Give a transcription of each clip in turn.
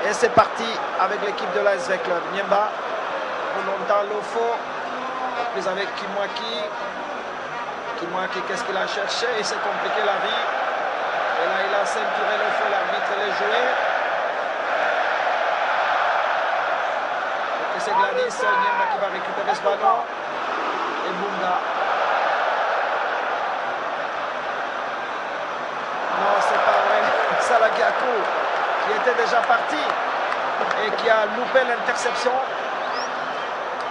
Et c'est parti avec l'équipe de l'AS Club. Niemba, Volonta Lofo, puis avec Kimwaki. Kimwaki, qu'est-ce qu'il a cherché? Il s'est compliqué la vie. Et là, il a ceinturé Lofo, l'arbitre l'a joué. Et c'est Gladys Niemba qui va récupérer ce ballon. Et Bunga. Non, c'est pas vrai. Salagiakou, qui était déjà parti et qui a loupé l'interception.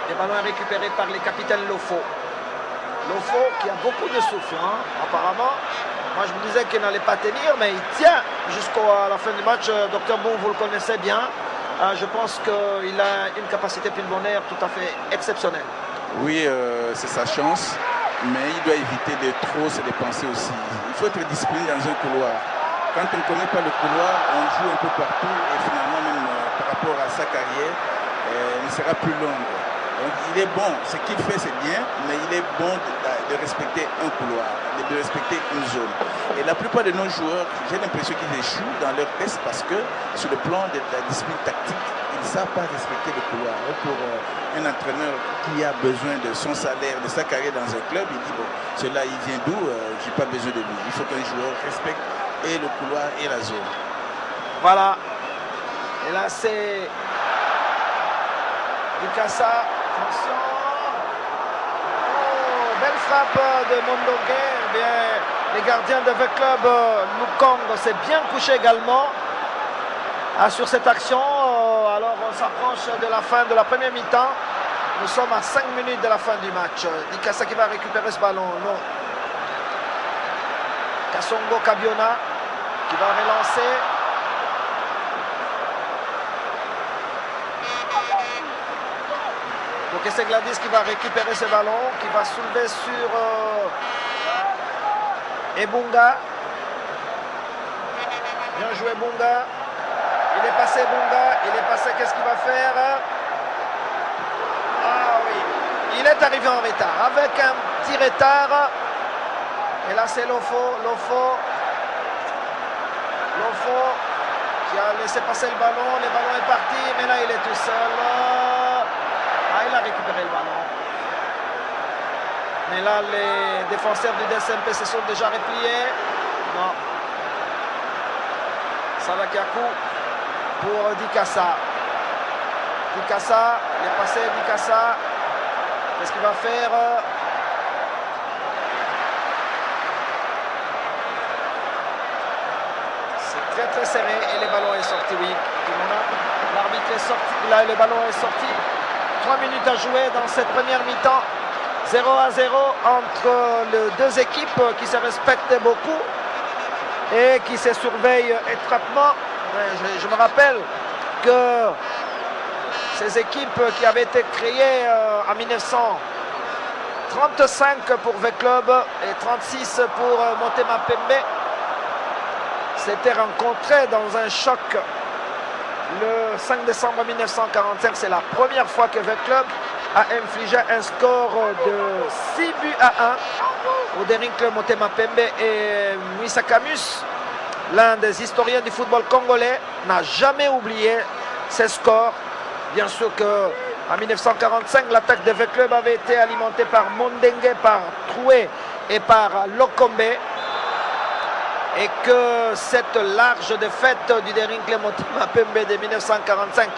Le ballon est récupéré par les capitaines Lofo. Lofo qui a beaucoup de souffle, hein, apparemment. Moi, je me disais qu'il n'allait pas tenir, mais il tient jusqu'à la fin du match. Docteur Bon, vous le connaissez bien. Je pense qu'il a une capacité pulmonaire tout à fait exceptionnelle. Oui, c'est sa chance, mais il doit éviter de trop se dépenser aussi. Il faut être discipliné dans un couloir. Quand on ne connaît pas le couloir, on joue un peu partout et finalement, même par rapport à sa carrière, elle sera plus longue. Donc il est bon, ce qu'il fait c'est bien, mais il est bon de respecter un couloir, de respecter une zone. Et la plupart de nos joueurs, j'ai l'impression qu'ils échouent dans leur test parce que sur le plan de la discipline tactique, ils ne savent pas respecter le couloir. Et pour un entraîneur qui a besoin de son salaire, de sa carrière dans un club, il dit bon, celui-là il vient d'où, j'ai pas besoin de lui. Il faut qu'un joueur respecte et le couloir et la zone. Voilà. Et là c'est Dukasa. Attention. Oh, belle frappe de Mondongue. Eh bien, les gardiens de V-Club Lukong s'est bien couché également sur cette action. Alors on s'approche de la fin de la première mi-temps. Nous sommes à 5 minutes de la fin du match. Dikasa qui va récupérer ce ballon. Non. Kasongo Kabiona qui va relancer. Donc c'est Gladys qui va récupérer ce ballon, qui va soulever sur Ebunga. Bien joué Bunga. Il est passé Bunga, il est passé, qu'est-ce qu'il va faire? Ah oui, il est arrivé en retard, avec un petit retard. Et là c'est Lofo qui a laissé passer le ballon est parti, mais là il est tout seul. Il a récupéré le ballon. Mais là, les défenseurs du DSMP se sont déjà repliés. Non. Salakiakou pour Dikasa. Dikasa, il est passé Dikasa. Qu'est-ce qu'il va faire? C'est très très serré et le ballon est sorti, oui. L'arbitre est sorti, là le ballon est sorti. 3 minutes à jouer dans cette première mi-temps. 0-0 entre les deux équipes qui se respectent beaucoup et qui se surveillent étroitement. Je me rappelle que ces équipes qui avaient été créées en 1935 pour V-Club et 36 pour Motema Pembe s'étaient rencontrées dans un choc. Le 5 décembre 1945, c'est la première fois que V-Club a infligé un score de 6 buts à 1 au Derinkle Motema Pembe et Muisa Camus, l'un des historiens du football congolais, n'a jamais oublié ces scores. Bien sûr qu'en 1945, l'attaque de V-Club avait été alimentée par Mondengue, par Troué et par Lokombe. Et que cette large défaite du Derinkle Motema Pembe de 1945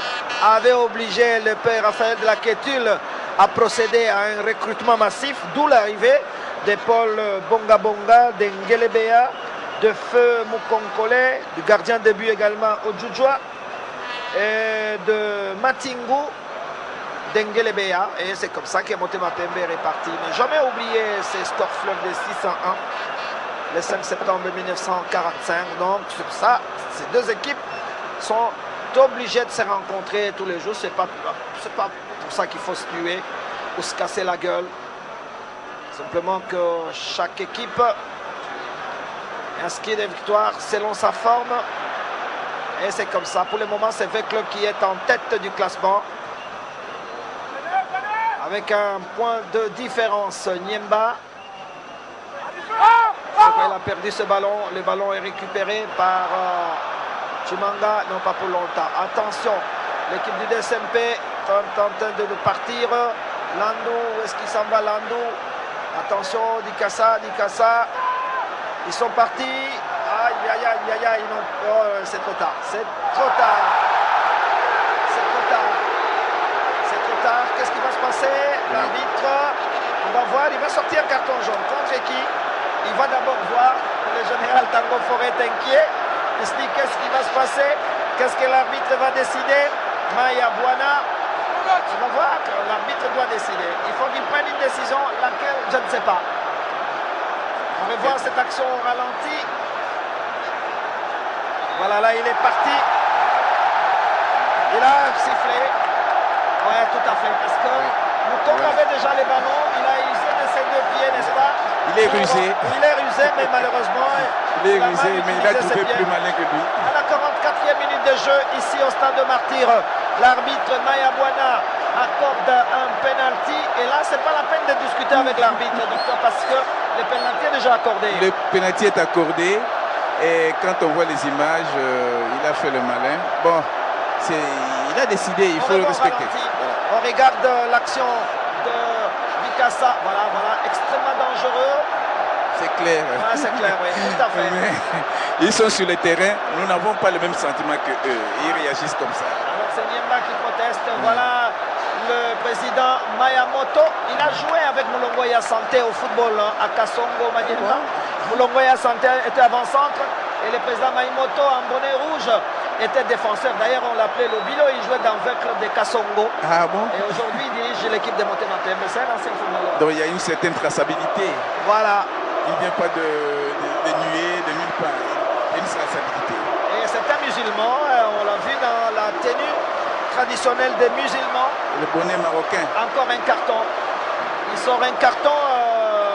avait obligé le père Raphaël de la Quétule à procéder à un recrutement massif, d'où l'arrivée de Paul Bonga Bonga, d'Ngelebea, de Feu Mukonkole, du gardien de but également Ojujwa, et de Matingu, d'Ngelebea. Et c'est comme ça que Motema Pembe est reparti. Mais jamais oublié ces scores fleuves de 6-1. Le 5 septembre 1945. Donc, sur ça, ces deux équipes sont obligées de se rencontrer tous les jours. C'est pas pour ça qu'il faut se tuer ou se casser la gueule. Simplement que chaque équipe inscrit des victoires selon sa forme. Et c'est comme ça. Pour le moment, c'est V-Club qui est en tête du classement. Avec un point de différence. Niemba. Il a perdu ce ballon. Le ballon est récupéré par Chimanga, non pas pour longtemps. Attention, l'équipe du DSMP tente en train de partir. Landou, où est-ce qu'il s'en va Landou? Attention, Dikassa. Ils sont partis. Aïe, aïe, aïe, aïe, aïe. Oh, c'est trop tard. C'est trop tard. Qu'est-ce qui va se passer? L'arbitre, on va voir, il va sortir un carton jaune. Contre qui? Il va d'abord voir. Le général Tango Forêt est inquiet. Il se dit qu'est-ce qui va se passer? Qu'est-ce que l'arbitre va décider? Maya Buana. On va voir que l'arbitre doit décider. Il faut qu'il prenne une décision, laquelle je ne sais pas. On va voir cette action au ralenti. Voilà, là il est parti. Il a sifflé. Ouais, tout à fait, parce que Mouton avait déjà les ballons, il a usé de ses deux pieds, n'est-ce pas? Il est rusé. Il est rusé, mais malheureusement, il est rusé, mais il a trouvé plus malin que lui. À la 44e minute de jeu, ici au stade de Martyr, l'arbitre Maya Buana accorde un penalty. Et là, c'est pas la peine de discuter avec l'arbitre, docteur, parce que le penalty est déjà accordé. Le penalty est accordé. Et quand on voit les images, il a fait le malin. Bon, il a décidé, il faut le respecter. Voilà. On regarde l'action de Dikassa. Voilà, extrêmement dangereux. C'est clair. Ah, c'est clair, oui, tout à fait. Mais, ils sont sur le terrain, nous n'avons pas le même sentiment qu'eux. Ils réagissent comme ça. Alors c'est Niemba qui proteste. Voilà le président Mayamoto. Il a joué avec Mulongoya Santé au football à Kasongo, Maniemba. Mulongoya Santé était avant-centre et le président Mayamoto en bonnet rouge était défenseur. D'ailleurs, on l'appelait Lobilo. Il jouait dans le club de Kasongo. Ah bon? Et aujourd'hui, il dirige l'équipe de Motema Pembe. C'est un ancien footballeur. Donc il y a une certaine traçabilité. Voilà. Il ne vient pas de nuer, de nulle part. Il y a une traçabilité. Et c'est un musulman. On l'a vu dans la tenue traditionnelle des musulmans. Le bonnet marocain. Encore un carton. Il sort un carton,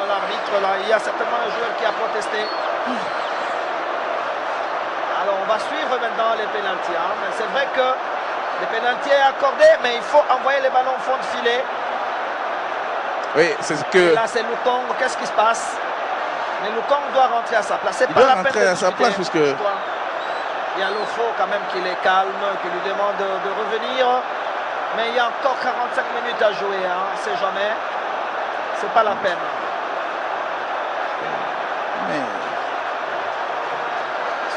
l'arbitre là. Il y a certainement un joueur qui a protesté. Alors on va suivre maintenant les pénaltys. Hein. Mais c'est vrai que le pénalty est accordé, mais il faut envoyer les ballons au fond de filet. Oui, c'est ce que. Et là c'est Lukong. Qu'est-ce qui se passe? Mais Lukong doit rentrer à sa place. C'est Il pas doit la peine rentrer de à sa place parce que. Il y a Lofo quand même qui les calme, qui lui demande de revenir. Mais il y a encore 45 minutes à jouer, hein. On ne sait jamais. C'est pas la peine. Mais...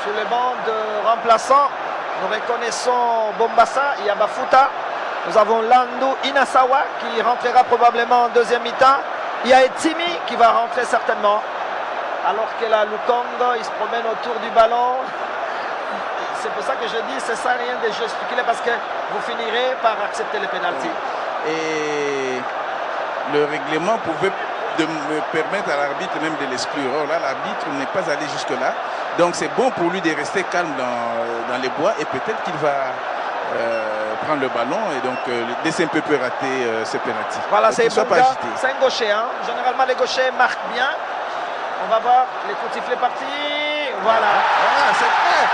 Sous les bancs de remplaçants, nous reconnaissons Bombassa, Yabafuta. Nous avons Landou Inasawa qui rentrera probablement en deuxième mi-temps. Il y a Etimi qui va rentrer certainement. Alors que là, Lukong, il se promène autour du ballon. C'est pour ça que je dis, ça ne sert à rien de gesticuler parce que vous finirez par accepter les pénaltys. Et le règlement pouvait me permettre à l'arbitre même de l'exclure. Or là, l'arbitre n'est pas allé jusque-là. Donc c'est bon pour lui de rester calme dans les bois et peut-être qu'il va prendre le ballon et donc le DSMP peut rater ce pénalty. Voilà, c'est un gaucher. Hein. Généralement, les gauchers marquent bien. On va voir les coups de sifflet partis. Voilà. Voilà, c'est clair.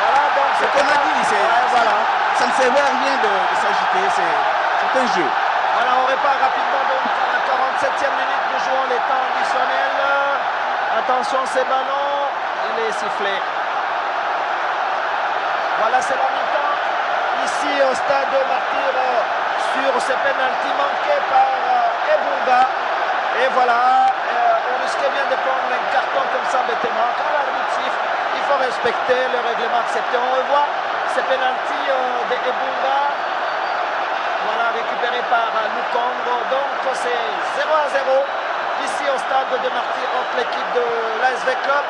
Voilà, donc c'est qu'on a dit. Voilà. Ça ne servait à rien de s'agiter. C'est un jeu. Voilà, on répare rapidement donc à la 47e minute. Nous jouons les temps additionnels. Attention, ces ballons. Il est sifflé. Voilà, c'est la mi-temps. Ici au stade de Martyr sur ces pénaltys manqués par Ebunga. Et voilà, on risquait bien de prendre un carton comme ça bêtement. Quand l'arbitre siffle, il faut respecter le règlement accepté. On revoit ces pénaltys de Ebunga. Voilà, récupéré par Lukongo. Donc c'est 0-0 ici au stade de Martyr entre l'équipe de l'ASV Club.